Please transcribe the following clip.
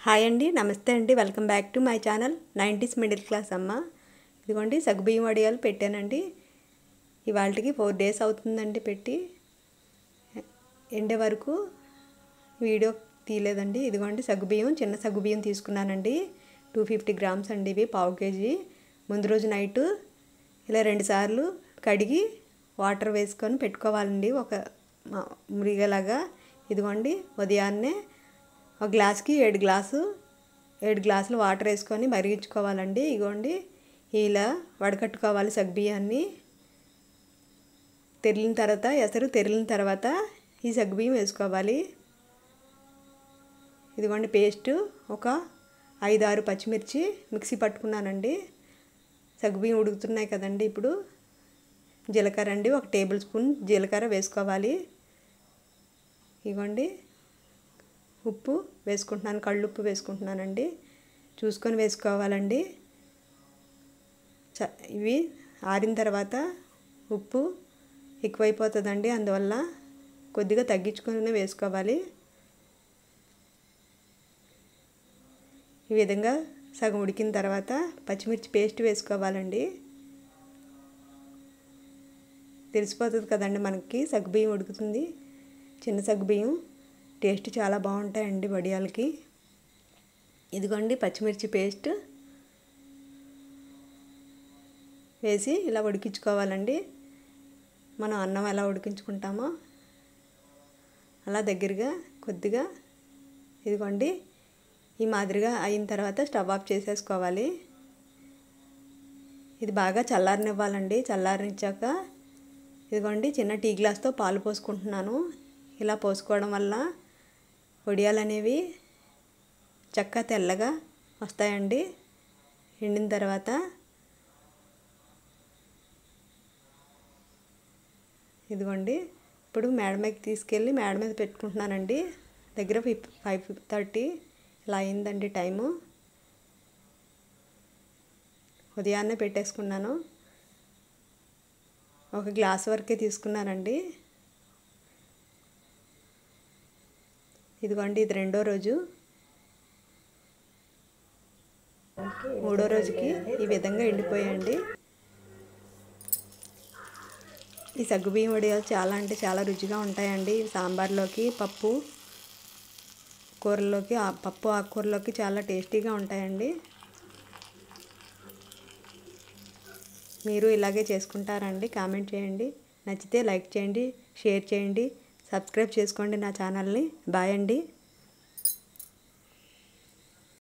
Hi అండి, నమస్తే అండి. Welcome back to my channel 90s middle class అమ్మ. ఇదిగోండి సగ్గుబియ్యం వడియాలు పెట్టానండి. ఇవాళకి 4 days అవుతుందండి పెట్టి. ఎండే వరకు వీడియో తీయలేదండి. ఇదిగోండి సగ్గుబియ్యం, చిన్న సగ్గుబియ్యం తీసుకున్నానండి. 250 grams అండి. ఇవి 1/2 kg. ముందు రోజు నైట్ ఇలా 2 సార్లు కడిగి వాటర్ వేసుకొని పెట్టుకోవాలండి, ఒక మురిగేలాగా. ఇదిగోండి ఉదయాన్నే ఒక గ్లాస్కి 7 గ్లాసులు వాటర్ వేసుకొని మరిగించుకోవాలండి. ఇగోండి ఇలా వడకట్టుకోవాలి సగ్గుబియ్యాన్ని. ఎసరు తెరిలిన తర్వాత ఈ సగ్గుబియ్యం వేసుకోవాలి. ఇదిగోండి పేస్ట్ ఒక 5-6 పచ్చిమిర్చి మిక్సీ పట్టుకున్నానండి. సగ్గుబియ్యం ఉడుకుతున్నాయి కదండి. ఇప్పుడు జీలకర్ర అండి, 1 టేబుల్ స్పూన్ జీలకర్ర వేసుకోవాలి. ఇగోండి ఉప్పు వేసుకుంటున్నాను, కళ్ళుప్పు వేసుకుంటున్నానండి. చూసుకొని వేసుకోవాలండి. ఇవి ఆరిన తర్వాత ఉప్పు ఎక్కువైపోతుందండి, అందువల్ల కొద్దిగా తగ్గించుకొని వేసుకోవాలి. ఈ విధంగా సగం ఉడికిన తర్వాత పచ్చిమిర్చి పేస్ట్ వేసుకోవాలండి. తెలిసిపోతుంది కదండి మనకి సగ్గుబియ్యం ఉడుకుతుంది. చిన్న సగ్గుబియ్యం టేస్ట్ చాలా బాగుంటాయండి వడియాలకి. ఇదిగోండి పచ్చిమిర్చి పేస్ట్ వేసి ఇలా ఉడికించుకోవాలండి. మనం అన్నం ఎలా ఉడికించుకుంటామో అలా దగ్గరగా కొద్దిగా. ఇదిగోండి ఈ మాదిరిగా అయిన తర్వాత స్టవ్ ఆఫ్ చేసేసుకోవాలి. ఇది బాగా చల్లారనివ్వాలండి. చల్లారించాక ఇదిగోండి చిన్న టీ గ్లాస్తో పాలు పోసుకుంటున్నాను. ఇలా పోసుకోవడం వల్ల వడియాలు అనేవి చక్కగా తెల్లగా వస్తాయండి ఎండిన తర్వాత. ఇదిగోండి ఇప్పుడు మేడ మీదకి తీసుకెళ్ళి మేడ మీద పెట్టుకుంటున్నానండి. దగ్గర 5:30 ఇలా అయిందండి టైము. ఉదయాన్నే పెట్టేసుకున్నాను. 1 గ్లాస్ వరకే తీసుకున్నానండి. ఇదిగోండి ఇది 2వ రోజు. 3వ రోజుకి ఈ విధంగా ఎండిపోయాయండి. ఈ సగ్గుబియ్యం వడియాలు చాలా అంటే చాలా రుచిగా ఉంటాయండి. సాంబార్లోకి, పప్పు కూరల్లోకి, పప్పు ఆకుకూరలోకి చాలా టేస్టీగా ఉంటాయండి. మీరు ఇలాగే చేసుకుంటారండి? కామెంట్ చేయండి. నచ్చితే లైక్ చేయండి, షేర్ చేయండి, సబ్స్క్రైబ్ చేసుకోండి నా ఛానల్ని. బాయ్ అండి.